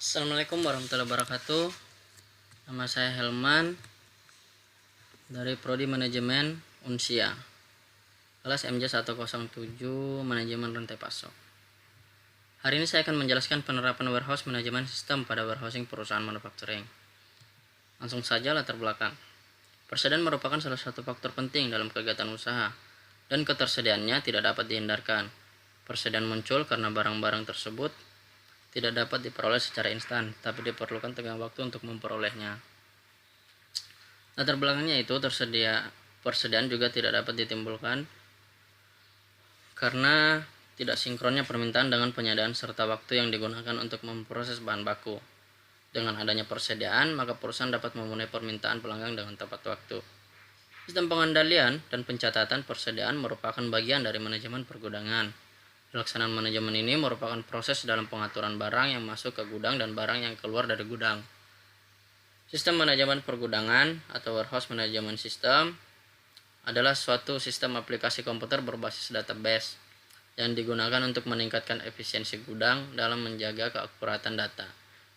Assalamualaikum warahmatullahi wabarakatuh. Nama saya Helman dari Prodi Manajemen Unsia, kelas MJ 107 Manajemen Rantai Pasok. Hari ini saya akan menjelaskan penerapan warehouse manajemen sistem pada warehousing perusahaan manufacturing. Langsung saja latar belakang. Persediaan merupakan salah satu faktor penting dalam kegiatan usaha dan ketersediaannya tidak dapat dihindarkan. Persediaan muncul karena barang-barang tersebut tidak dapat diperoleh secara instan, tapi diperlukan tenggang waktu untuk memperolehnya. Latar belakangnya itu persediaan juga tidak dapat ditimbulkan karena tidak sinkronnya permintaan dengan penyediaan serta waktu yang digunakan untuk memproses bahan baku. Dengan adanya persediaan, maka perusahaan dapat memenuhi permintaan pelanggan dengan tepat waktu. Sistem pengendalian dan pencatatan persediaan merupakan bagian dari manajemen pergudangan. Pelaksanaan manajemen ini merupakan proses dalam pengaturan barang yang masuk ke gudang dan barang yang keluar dari gudang. Sistem manajemen pergudangan atau warehouse management system adalah suatu sistem aplikasi komputer berbasis database yang digunakan untuk meningkatkan efisiensi gudang dalam menjaga keakuratan data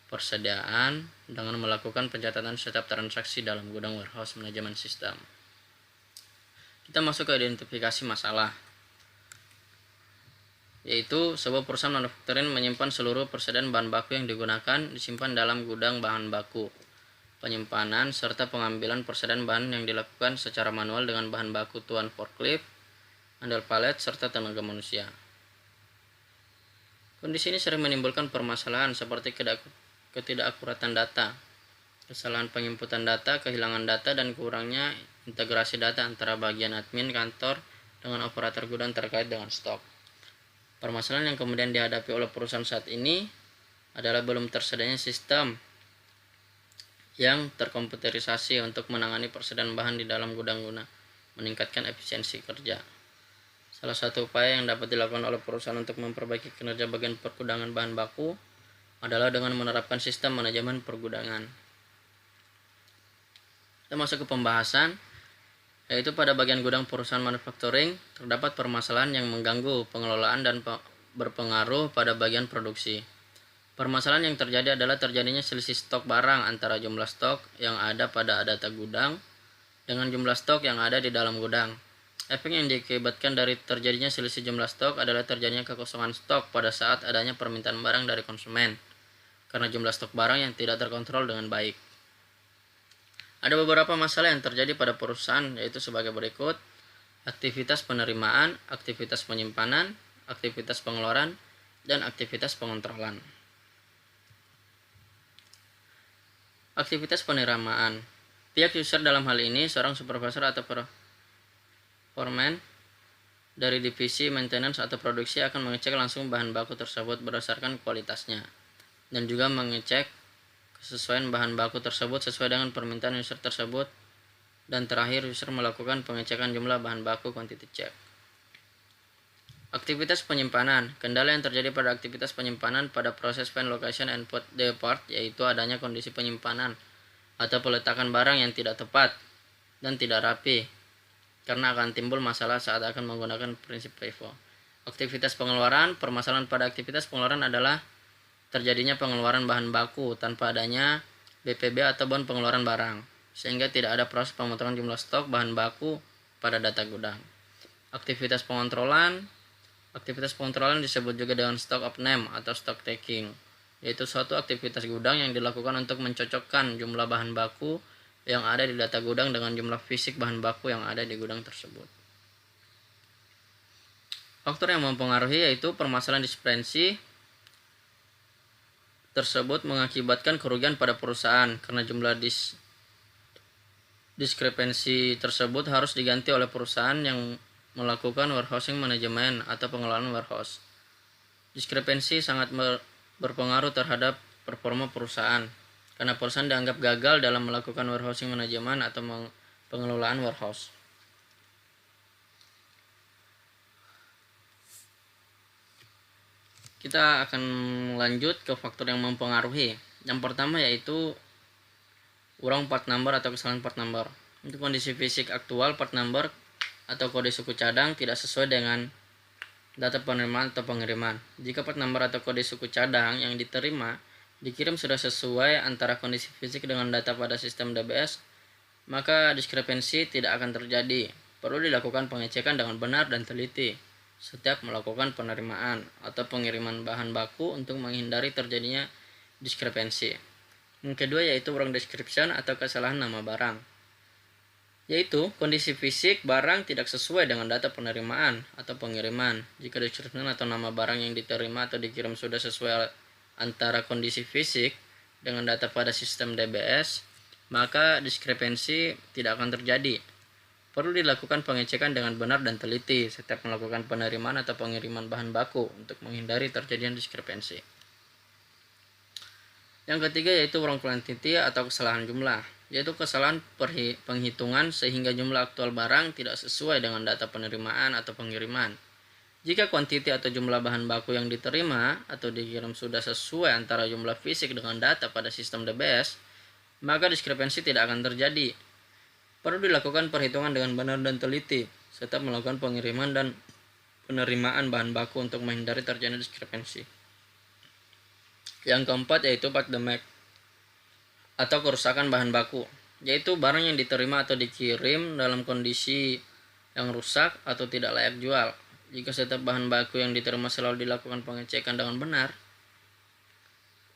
persediaan dengan melakukan pencatatan setiap transaksi dalam gudang warehouse management system. Kita masuk ke identifikasi masalah, yaitu sebuah perusahaan manufacturing menyimpan seluruh persediaan bahan baku yang digunakan disimpan dalam gudang bahan baku. Penyimpanan serta pengambilan persediaan bahan yang dilakukan secara manual dengan bahan baku tuan forklift, handle palet, serta tenaga manusia. Kondisi ini sering menimbulkan permasalahan seperti ketidakakuratan data, kesalahan penginputan data, kehilangan data, dan kurangnya integrasi data antara bagian admin kantor dengan operator gudang terkait dengan stok. Permasalahan yang kemudian dihadapi oleh perusahaan saat ini adalah belum tersedianya sistem yang terkomputerisasi untuk menangani persediaan bahan di dalam gudang guna meningkatkan efisiensi kerja. Salah satu upaya yang dapat dilakukan oleh perusahaan untuk memperbaiki kinerja bagian pergudangan bahan baku adalah dengan menerapkan sistem manajemen pergudangan. Kita masuk ke pembahasan, yaitu pada bagian gudang perusahaan manufacturing terdapat permasalahan yang mengganggu pengelolaan dan berpengaruh pada bagian produksi. Permasalahan yang terjadi adalah terjadinya selisih stok barang antara jumlah stok yang ada pada data gudang dengan jumlah stok yang ada di dalam gudang. Efek yang diakibatkan dari terjadinya selisih jumlah stok adalah terjadinya kekosongan stok pada saat adanya permintaan barang dari konsumen karena jumlah stok barang yang tidak terkontrol dengan baik. Ada beberapa masalah yang terjadi pada perusahaan, yaitu sebagai berikut: aktivitas penerimaan, aktivitas penyimpanan, aktivitas pengeluaran, dan aktivitas pengontrolan. Aktivitas penerimaan. Pihak user dalam hal ini seorang supervisor atau foreman dari divisi maintenance atau produksi akan mengecek langsung bahan baku tersebut berdasarkan kualitasnya dan juga mengecek kesesuaian bahan baku tersebut sesuai dengan permintaan user tersebut, dan terakhir user melakukan pengecekan jumlah bahan baku quantity check. Aktivitas penyimpanan. Kendala yang terjadi pada aktivitas penyimpanan pada proses find location and put the part, yaitu adanya kondisi penyimpanan atau peletakan barang yang tidak tepat dan tidak rapi karena akan timbul masalah saat akan menggunakan prinsip FIFO. Aktivitas pengeluaran. Permasalahan pada aktivitas pengeluaran adalah terjadinya pengeluaran bahan baku tanpa adanya BPB atau bon pengeluaran barang, sehingga tidak ada proses pemotongan jumlah stok bahan baku pada data gudang. Aktivitas pengontrolan. Aktivitas pengontrolan disebut juga dengan stock of name atau stock taking, yaitu suatu aktivitas gudang yang dilakukan untuk mencocokkan jumlah bahan baku yang ada di data gudang dengan jumlah fisik bahan baku yang ada di gudang tersebut. Faktor yang mempengaruhi yaitu permasalahan diskrepensi tersebut mengakibatkan kerugian pada perusahaan karena jumlah diskrepensi tersebut harus diganti oleh perusahaan yang melakukan warehousing manajemen atau pengelolaan warehouse. Diskrepensi sangat berpengaruh terhadap performa perusahaan karena perusahaan dianggap gagal dalam melakukan warehousing manajemen atau pengelolaan warehouse. Kita akan lanjut ke faktor yang mempengaruhi. Yang pertama yaitu wrong part number atau kesalahan part number. Untuk kondisi fisik aktual, part number atau kode suku cadang tidak sesuai dengan data penerimaan atau pengiriman. Jika part number atau kode suku cadang yang diterima dikirim sudah sesuai antara kondisi fisik dengan data pada sistem DBS, maka diskrepensi tidak akan terjadi. Perlu dilakukan pengecekan dengan benar dan teliti setiap melakukan penerimaan atau pengiriman bahan baku untuk menghindari terjadinya diskrepensi. Yang kedua yaitu wrong description atau kesalahan nama barang, yaitu kondisi fisik barang tidak sesuai dengan data penerimaan atau pengiriman. Jika description atau nama barang yang diterima atau dikirim sudah sesuai antara kondisi fisik dengan data pada sistem DBS, maka diskrepensi tidak akan terjadi. Perlu dilakukan pengecekan dengan benar dan teliti setiap melakukan penerimaan atau pengiriman bahan baku untuk menghindari terjadinya diskrepensi. Yang ketiga yaitu wrong quantity atau kesalahan jumlah, yaitu kesalahan penghitungan sehingga jumlah aktual barang tidak sesuai dengan data penerimaan atau pengiriman. Jika kuantiti atau jumlah bahan baku yang diterima atau dikirim sudah sesuai antara jumlah fisik dengan data pada sistem DBS, maka diskrepensi tidak akan terjadi. Perlu dilakukan perhitungan dengan benar dan teliti serta melakukan pengiriman dan penerimaan bahan baku untuk menghindari terjadinya diskrepensi. Yang keempat yaitu bad damage atau kerusakan bahan baku, yaitu barang yang diterima atau dikirim dalam kondisi yang rusak atau tidak layak jual. Jika setiap bahan baku yang diterima selalu dilakukan pengecekan dengan benar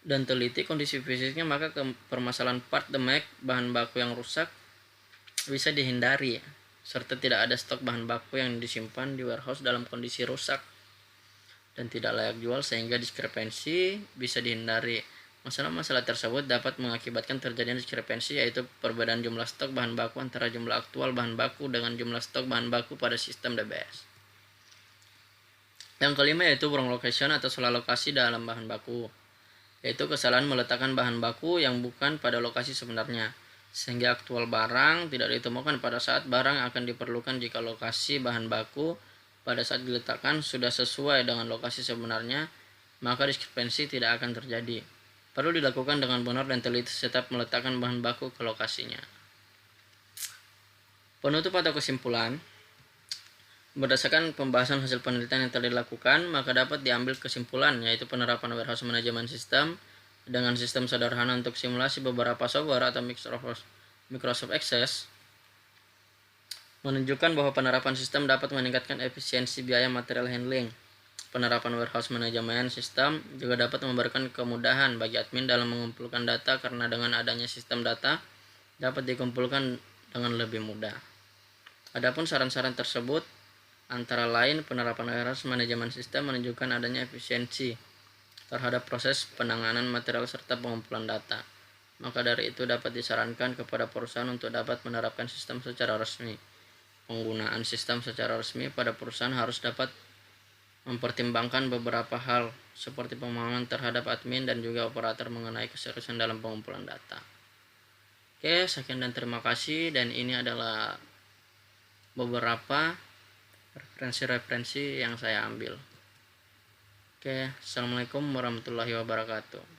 dan teliti kondisi fisiknya, maka permasalahan part damage, bahan baku yang rusak, bisa dihindari, serta tidak ada stok bahan baku yang disimpan di warehouse dalam kondisi rusak dan tidak layak jual sehingga diskrepensi bisa dihindari. Masalah-masalah tersebut dapat mengakibatkan terjadinya diskrepensi, yaitu perbedaan jumlah stok bahan baku antara jumlah aktual bahan baku dengan jumlah stok bahan baku pada sistem DBS. Yang kelima yaitu wrong location atau salah lokasi dalam bahan baku, yaitu kesalahan meletakkan bahan baku yang bukan pada lokasi sebenarnya, sehingga aktual barang tidak ditemukan pada saat barang akan diperlukan. Jika lokasi bahan baku pada saat diletakkan sudah sesuai dengan lokasi sebenarnya, maka diskrepensi tidak akan terjadi. Perlu dilakukan dengan benar dan teliti setiap meletakkan bahan baku ke lokasinya. Penutup atau kesimpulan, berdasarkan pembahasan hasil penelitian yang telah dilakukan, maka dapat diambil kesimpulan yaitu penerapan warehouse management system dengan sistem sederhana untuk simulasi beberapa software atau Microsoft Access menunjukkan bahwa penerapan sistem dapat meningkatkan efisiensi biaya material handling. Penerapan warehouse management system juga dapat memberikan kemudahan bagi admin dalam mengumpulkan data karena dengan adanya sistem data dapat dikumpulkan dengan lebih mudah. Adapun saran-saran tersebut antara lain penerapan warehouse management system menunjukkan adanya efisiensi terhadap proses penanganan material serta pengumpulan data. Maka dari itu dapat disarankan kepada perusahaan untuk dapat menerapkan sistem secara resmi. Penggunaan sistem secara resmi pada perusahaan harus dapat mempertimbangkan beberapa hal seperti pemahaman terhadap admin dan juga operator mengenai keseriusan dalam pengumpulan data. Oke, sekian dan terima kasih, dan ini adalah beberapa referensi-referensi yang saya ambil. Oke, assalamualaikum warahmatullahi wabarakatuh.